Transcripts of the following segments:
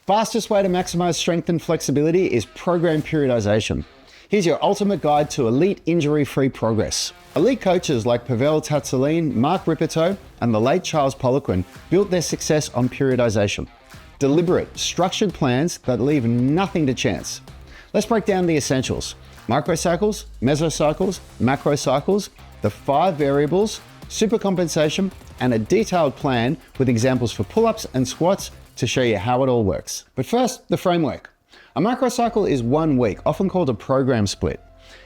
Fastest way to maximize strength and flexibility is program periodization. Here's your ultimate guide to elite injury-free progress. Elite coaches like Pavel Tsatsouline, Mark Rippetoe, and the late Charles Poliquin built their success on periodization. Deliberate, structured plans that leave nothing to chance. Let's break down the essentials. Microcycles, mesocycles, macrocycles, the 5 variables, supercompensation, and a detailed plan with examples for pull-ups and squats to show you how it all works. But first, the framework. A microcycle is 1 week, often called a program split,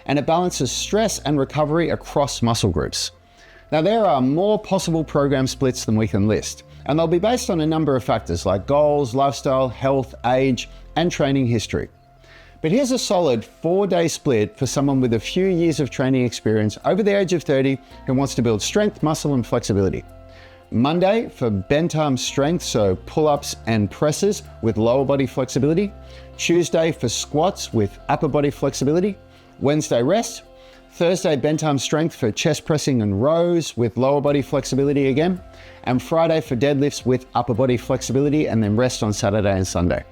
and it balances stress and recovery across muscle groups. Now, there are more possible program splits than we can list, and they'll be based on a number of factors like goals, lifestyle, health, age, and training history. But here's a solid 4-day split for someone with a few years of training experience over the age of 30 who wants to build strength, muscle, and flexibility. Monday for bent arm strength, so pull-ups and presses with lower body flexibility. Tuesday for squats with upper body flexibility. Wednesday rest. Thursday bent arm strength for chest pressing and rows with lower body flexibility again. And Friday for deadlifts with upper body flexibility, and then rest on Saturday and Sunday.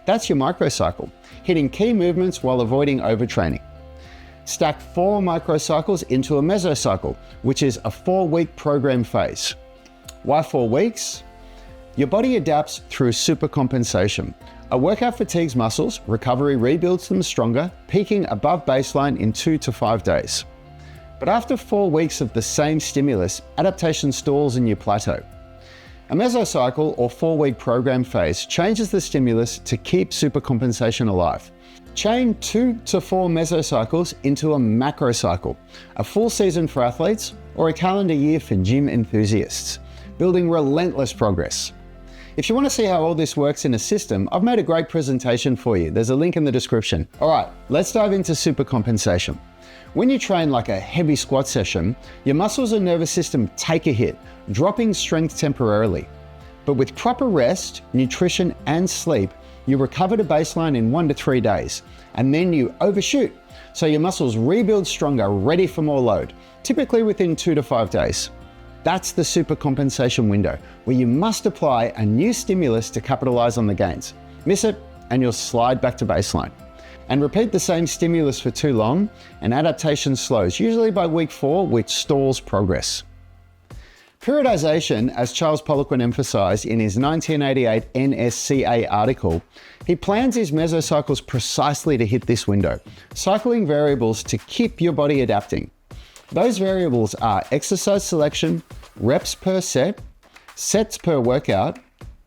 That's your microcycle, hitting key movements while avoiding overtraining. Stack 4 microcycles into a mesocycle, which is a 4-week program phase. Why 4 weeks? Your body adapts through supercompensation. A workout fatigues muscles, recovery rebuilds them stronger, peaking above baseline in 2 to 5 days. But after 4 weeks of the same stimulus, adaptation stalls and you plateau. A mesocycle or 4-week program phase changes the stimulus to keep supercompensation alive. Chain 2 to 4 mesocycles into a macrocycle, a full season for athletes or a calendar year for gym enthusiasts, building relentless progress. If you want to see how all this works in a system, I've made a great presentation for you. There's a link in the description. All right, let's dive into supercompensation. When you train like a heavy squat session, your muscles and nervous system take a hit, dropping strength temporarily. But with proper rest, nutrition, and sleep, you recover to baseline in 1 to 3 days, and then you overshoot. So your muscles rebuild stronger, ready for more load, typically within 2 to 5 days. That's the supercompensation window, where you must apply a new stimulus to capitalize on the gains. Miss it, and you'll slide back to baseline. And repeat the same stimulus for too long, and adaptation slows, usually by week 4, which stalls progress. Periodization, as Charles Poliquin emphasized in his 1988 NSCA article, he plans his mesocycles precisely to hit this window, cycling variables to keep your body adapting. Those variables are exercise selection, reps per set, sets per workout,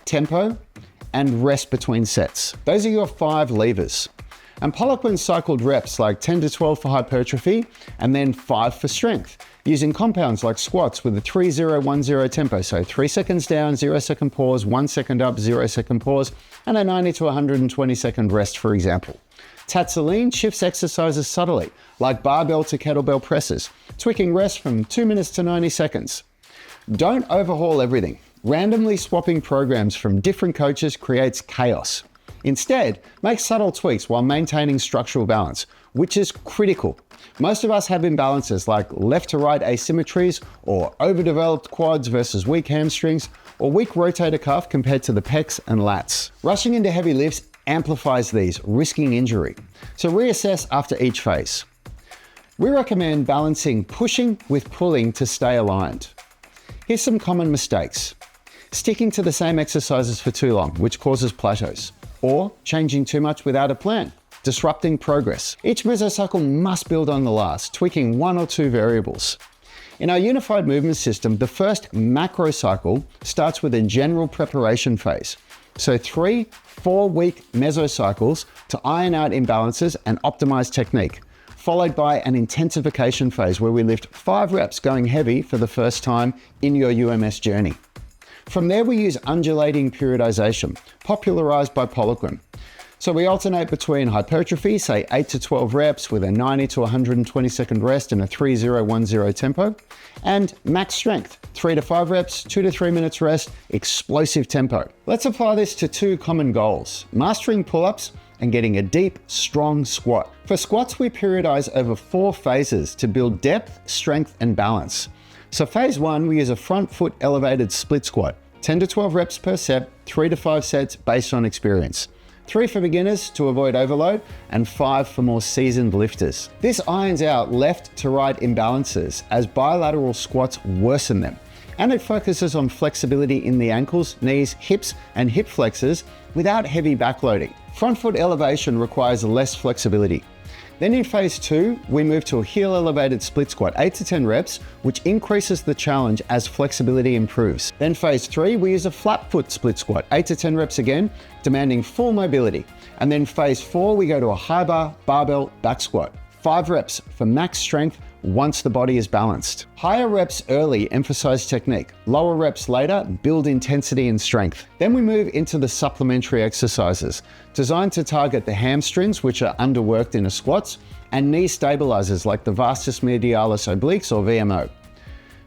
tempo, and rest between sets. Those are your 5 levers. And Poliquin cycled reps like 10 to 12 for hypertrophy and then 5 for strength, using compounds like squats with a 3-0-1-0 tempo, so 3 seconds down, 0 second pause, 1 second up, 0 second pause, and a 90 to 120 second rest, for example. Tsatsouline shifts exercises subtly, like barbell to kettlebell presses, tweaking rest from 2 minutes to 90 seconds. Don't overhaul everything. Randomly swapping programs from different coaches creates chaos. Instead, make subtle tweaks while maintaining structural balance, which is critical. Most of us have imbalances like left to right asymmetries, or overdeveloped quads versus weak hamstrings, or weak rotator cuff compared to the pecs and lats. Rushing into heavy lifts amplifies these, risking injury. So reassess after each phase. We recommend balancing pushing with pulling to stay aligned. Here's some common mistakes. Sticking to the same exercises for too long, which causes plateaus, or changing too much without a plan, disrupting progress. Each mesocycle must build on the last, tweaking 1 or 2 variables. In our unified movement system, the first macrocycle starts with a general preparation phase. So 3 4-week mesocycles to iron out imbalances and optimize technique, followed by an intensification phase where we lift 5 reps going heavy for the first time in your UMS journey. From there, we use undulating periodization, popularized by Poliquin. So we alternate between hypertrophy, say 8 to 12 reps with a 90 to 120 second rest and a 3-0-1-0 tempo, and max strength, 3 to 5 reps, 2 to 3 minutes rest, explosive tempo. Let's apply this to 2 common goals, mastering pull-ups and getting a deep, strong squat. For squats, we periodize over 4 phases to build depth, strength, and balance. So phase 1, we use a front foot elevated split squat, 10 to 12 reps per set, 3 to 5 sets based on experience. 3 for beginners to avoid overload, and 5 for more seasoned lifters. This irons out left to right imbalances as bilateral squats worsen them. And it focuses on flexibility in the ankles, knees, hips, and hip flexors without heavy backloading. Front foot elevation requires less flexibility. Then in phase 2, we move to a heel elevated split squat, 8 to 10 reps, which increases the challenge as flexibility improves. Then phase 3, we use a flat foot split squat, 8 to 10 reps again, demanding full mobility. And then phase 4, we go to a high bar barbell back squat, 5 reps for max strength once the body is balanced. Higher reps early emphasize technique, lower reps later build intensity and strength. Then we move into the supplementary exercises, designed to target the hamstrings, which are underworked in a squats, and knee stabilizers like the vastus medialis obliques or VMO.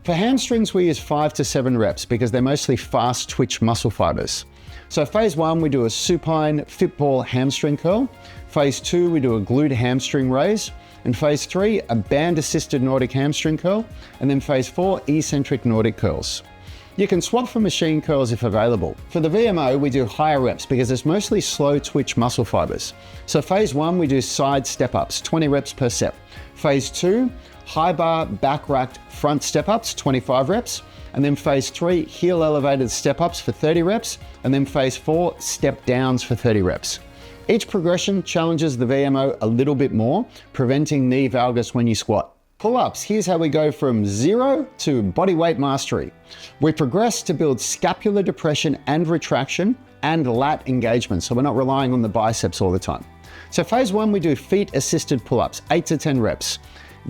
For hamstrings, we use 5 to 7 reps because they're mostly fast twitch muscle fibers. So phase 1, we do a supine fitball hamstring curl. Phase 2, we do a glute hamstring raise. In phase 3, a band-assisted Nordic hamstring curl, and then phase 4, eccentric Nordic curls. You can swap for machine curls if available. For the VMO, we do higher reps because it's mostly slow twitch muscle fibers. So phase 1, we do side step-ups, 20 reps per set. Phase 2, high bar back racked front step-ups, 25 reps. And then phase 3, heel elevated step-ups for 30 reps. And then phase 4, step downs for 30 reps. Each progression challenges the VMO a little bit more, preventing knee valgus when you squat. Pull-ups, here's how we go from 0 to body weight mastery. We progress to build scapular depression and retraction and lat engagement, so we're not relying on the biceps all the time. So phase 1, we do feet-assisted pull-ups, 8 to 10 reps.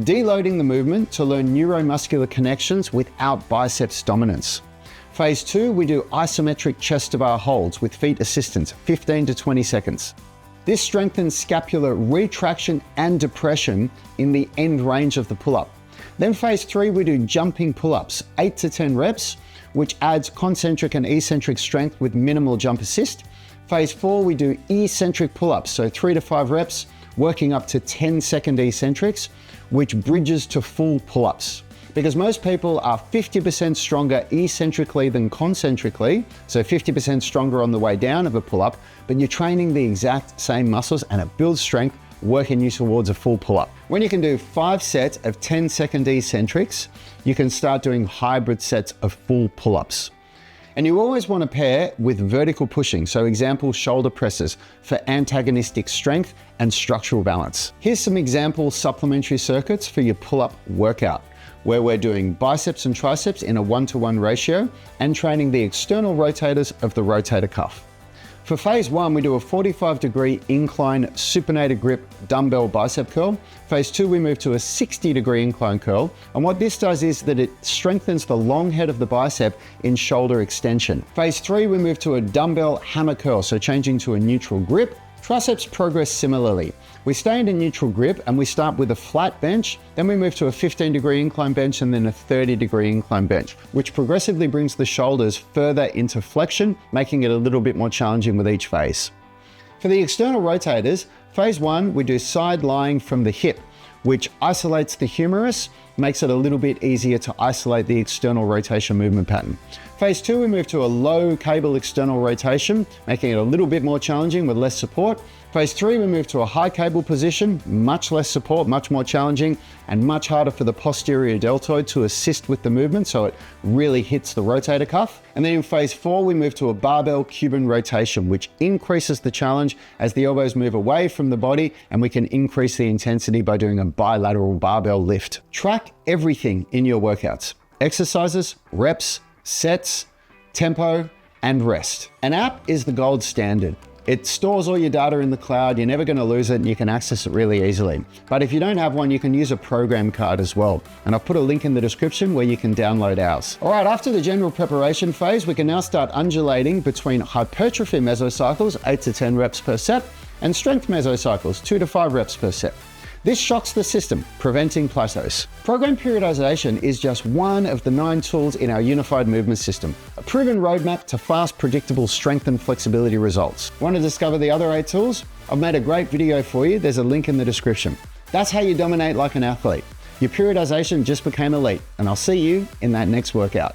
Deloading the movement to learn neuromuscular connections without biceps dominance. Phase 2, we do isometric chest to bar holds with feet assistance, 15 to 20 seconds. This strengthens scapular retraction and depression in the end range of the pull-up. Then phase 3, we do jumping pull-ups, 8 to 10 reps, which adds concentric and eccentric strength with minimal jump assist. Phase 4, we do eccentric pull-ups, so 3 to 5 reps, working up to 10-second eccentrics, which bridges to full pull-ups. Because most people are 50% stronger eccentrically than concentrically, so 50% stronger on the way down of a pull-up, but you're training the exact same muscles and it builds strength, working you towards a full pull-up. When you can do 5 sets of 10-second eccentrics, you can start doing hybrid sets of full pull-ups. And you always want to pair with vertical pushing, so example shoulder presses for antagonistic strength and structural balance. Here's some example supplementary circuits for your pull-up workout, where we're doing biceps and triceps in a 1-to-1 ratio and training the external rotators of the rotator cuff. For phase 1, we do a 45-degree incline supinated grip dumbbell bicep curl. Phase 2, we move to a 60-degree incline curl. And what this does is that it strengthens the long head of the bicep in shoulder extension. Phase 3, we move to a dumbbell hammer curl, so changing to a neutral grip. Triceps progress similarly. We stay in a neutral grip and we start with a flat bench, then we move to a 15-degree incline bench and then a 30-degree incline bench, which progressively brings the shoulders further into flexion, making it a little bit more challenging with each phase. For the external rotators, phase 1, we do side lying from the hip, which isolates the humerus, makes it a little bit easier to isolate the external rotation movement pattern. Phase 2, we move to a low cable external rotation, making it a little bit more challenging with less support. Phase 3, we move to a high cable position, much less support, much more challenging, and much harder for the posterior deltoid to assist with the movement, so it really hits the rotator cuff. And then in phase 4, we move to a barbell Cuban rotation, which increases the challenge as the elbows move away from the body, and we can increase the intensity by doing a bilateral barbell lift. Track everything in your workouts: exercises, reps, sets, tempo, and rest. An app is the gold standard. It stores all your data in the cloud, you're never going to lose it, and you can access it really easily. But if you don't have one, you can use a program card as well. And I've put a link in the description where you can download ours. All right, after the general preparation phase, we can now start undulating between hypertrophy mesocycles, 8 to 10 reps per set, and strength mesocycles, 2 to 5 reps per set. This shocks the system, preventing plateaus. Program periodization is just one of the 9 tools in our unified movement system, a proven roadmap to fast, predictable strength and flexibility results. Want to discover the other 8 tools? I've made a great video for you. There's a link in the description. That's how you dominate like an athlete. Your periodization just became elite, and I'll see you in that next workout.